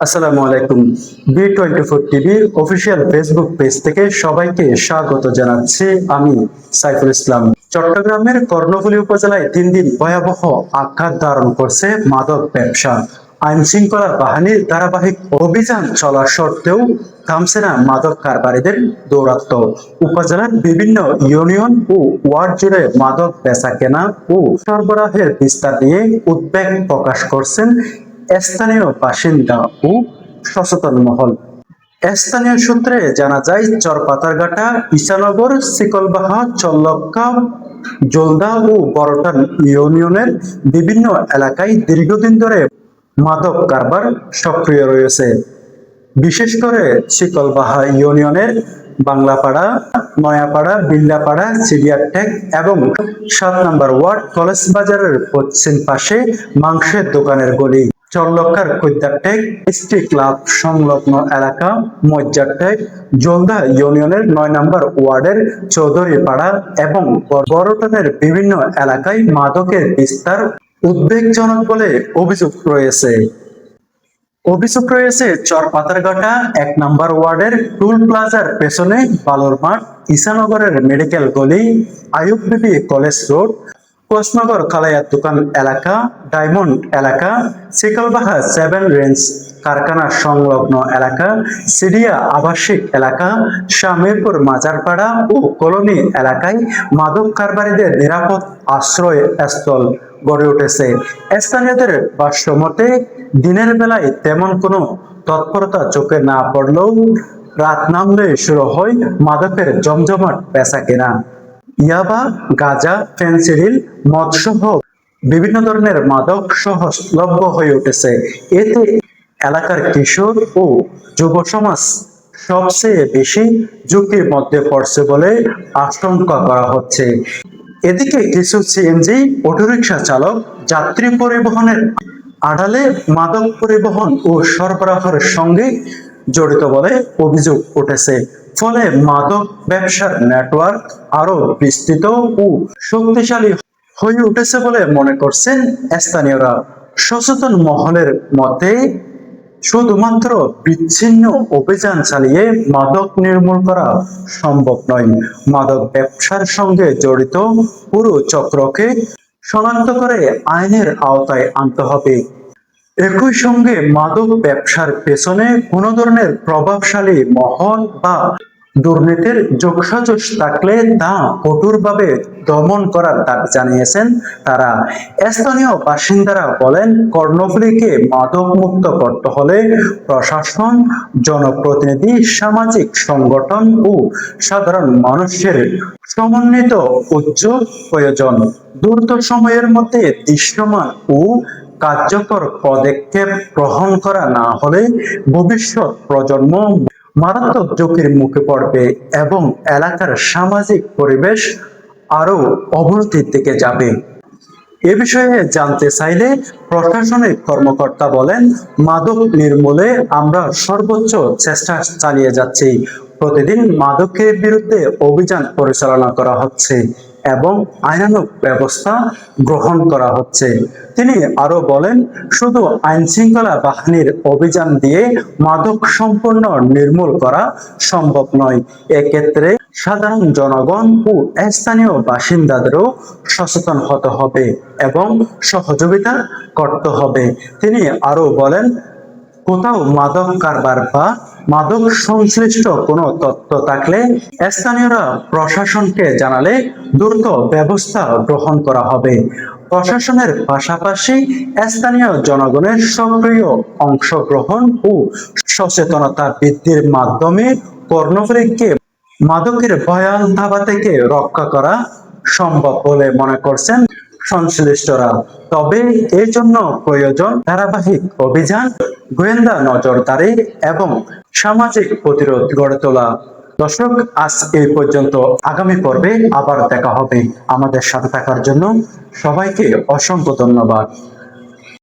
আসসালামু আলাইকুম। B24 টিভির অফিসিয়াল ফেসবুক পেজ থেকে সবাইকে স্বাগত জানাচ্ছি। আমি সাইফুল ইসলাম। চট্টগ্রামের কর্ণফুলী উপজেলায় দিন দিন ভয়াবহ আকার ধারণ করছে মাদক ব্যবসা। আইন শৃঙ্খলা বাহিনীর ধারাবাহিক অভিযান চলা সত্ত্বেও থামছে না মাদক কারবারিদের দৌরাত্ম্য। উপজেলার বিভিন্ন ইউনিয়ন ও ওয়ার্ড জুড়ে মাদক বেচা কেনা ও সরবরাহের বিস্তার নিয়ে উদ্বেগ প্রকাশ করছেন স্থানীয় বাসিন্দা ও সচেতন মহল। স্থানীয় সূত্রে জানা যায়, চরপাতারঘাটা, ঈশানগর, শিকলবাহা, চল্লক্কা, জলদা ও বড়টান ইউনিয়নের বিভিন্ন এলাকায় দীর্ঘদিন ধরে মাদক কারবার সক্রিয় রয়েছে। বিশেষ করে শিকলবাহা ইউনিয়নের বাংলাপাড়া, নয়াপাড়া, বিল্লাপাড়া, চিড়িয়াটেক এবং 7 নম্বর ওয়ার্ড কলেজ বাজারের পশ্চিম পাশে মাংসের দোকানের গলি, চল্লক্কার কৈদারটেক এসটি ক্লাব সংলগ্ন এলাকা, মজ্জারটেক, জলদা ইউনিয়নের 9 নম্বর ওয়ার্ডের চৌধুরীপাড়া এবং বড়টনের বিভিন্ন এলাকায় মাদকের বিস্তার উদ্বেগজনক বলে অভিযোগ রয়েছে চরপাতারঘাটা 1 নম্বর ওয়ার্ডের টুল প্লাজার পেছনে বালুর মাঠ, ঈশানগরের মেডিকেল গলি, আইয়ুব বিবি কলেজ রোড, কোষনগর কালাইয়ার দোকান এলাকা, ডায়মন্ড এলাকা, শিকলবাহা 7 রেঞ্জ কারখানা সংলগ্ন এলাকা, সিরিয়া আবাসিক এলাকা, শামিরপুর মাজারপাড়া ও কলোনি এলাকায় মাদক কারবারিদের নিরাপদ আশ্রয় স্থল গড়ে উঠেছে। স্থানীয়দের ভাষ্যমতে দিনের বেলায় তেমন কোনো তৎপরতা চোখে না পড়লেও রাত নামলে শুরু হয় মাদকের জমজমাট বেচা কেনা। ইয়াবা, গাঁজা, ফেনসিডিল, মদসহ বিভিন্ন ধরনের মাদক সহজলভ্য হয়ে উঠেছে। এতে এলাকার কিশোর ও যুব সমাজ সবচেয়ে বেশি ঝুঁকির মধ্যে পড়ছে বলে আশঙ্কা করা হচ্ছে। এদিকে কিছু সিএনজি অটোরিকশা চালক যাত্রী পরিবহনের আড়ালে মাদক পরিবহন ও সরবরাহের সঙ্গে জড়িত বলে অভিযোগ উঠেছে। ফলে মাদক ব্যবসার নেটওয়ার্ক আরো বিস্তৃত ও শক্তিশালী হয়ে উঠেছে বলে মনে করছেন স্থানীয়রা। সচেতন মহলের মতে শুধুমাত্র বিচ্ছিন্ন অভিযান চালিয়ে মাদক নির্মূল করা সম্ভব নয়। মাদক ব্যবসার সঙ্গে জড়িত পুরো চক্রকে শনাক্ত করে আইনের আওতায় আনতে হবে। একই সঙ্গে মাদক ব্যবসার পেছনে কোনো ধরনের প্রভাবশালী মহল বা দুর্নীতির যোগসাজশ থাকলে তা কঠোরভাবে দমন করার দাবি জানিয়েছেন তারা। স্থানীয় বাসিন্দারা বলেন, কর্ণফুলীকে মাদক মুক্ত করতে হলে প্রশাসন, জনপ্রতিনিধি, সামাজিক সংগঠন ও সাধারণ মানুষের সমন্বিত উদ্যোগ প্রয়োজন। দ্রুত সময়ের মধ্যে দৃশ্যমান ও কার্যকর পদক্ষেপ গ্রহণ করা না হলে ভবিষ্যৎ প্রজন্ম মারাত্মক ঝুঁকির মুখে পড়বে এবং এলাকার সামাজিক পরিবেশ আরো অবনতির দিকে যাবে। এ বিষয়ে জানতে চাইলে প্রশাসনিক কর্মকর্তা বলেন, মাদক নির্মূলে আমরা সর্বোচ্চ চেষ্টা চালিয়ে যাচ্ছি। প্রতিদিন মাদকের বিরুদ্ধে অভিযান পরিচালনা করা হচ্ছে এবং আইনানুগ ব্যবস্থা গ্রহণ করা হচ্ছে। তিনি আরো বলেন, শুধু আইন শৃঙ্খলা বাহিনীর অভিযান দিয়ে মাদক সম্পূর্ণ নির্মূল করা সম্ভব নয়। এক্ষেত্রে সাধারণ জনগণ ও স্থানীয় বাসিন্দাদেরও সচেতন হতে হবে এবং সহযোগিতা করতে হবে। তিনি আরো বলেন, কোথাও মাদক কারবার বা মাদক সংশ্লিষ্ট কোনো তথ্য থাকলে স্থানীয়রা প্রশাসনকে জানালে দ্রুত ব্যবস্থা গ্রহণ করা হবে। প্রশাসনের পাশাপাশি স্থানীয় জনগণের সক্রিয় অংশগ্রহণ ও সচেতনতা বৃদ্ধির মাধ্যমে কর্ণফুলীকে মাদকের ভয়াল থাবা থেকে রক্ষা করা সম্ভব বলে মনে করছেন সংশ্লিষ্টরা। তবে এর জন্য প্রয়োজন ধারাবাহিক অভিযান, গোয়েন্দা নজরদারি এবং সামাজিক প্রতিরোধ গড়ে তোলা। দর্শক, আজ এই পর্যন্ত। আগামী পর্বে আবার দেখা হবে। আমাদের সাথে থাকার জন্য সবাইকে অসংখ্য ধন্যবাদ।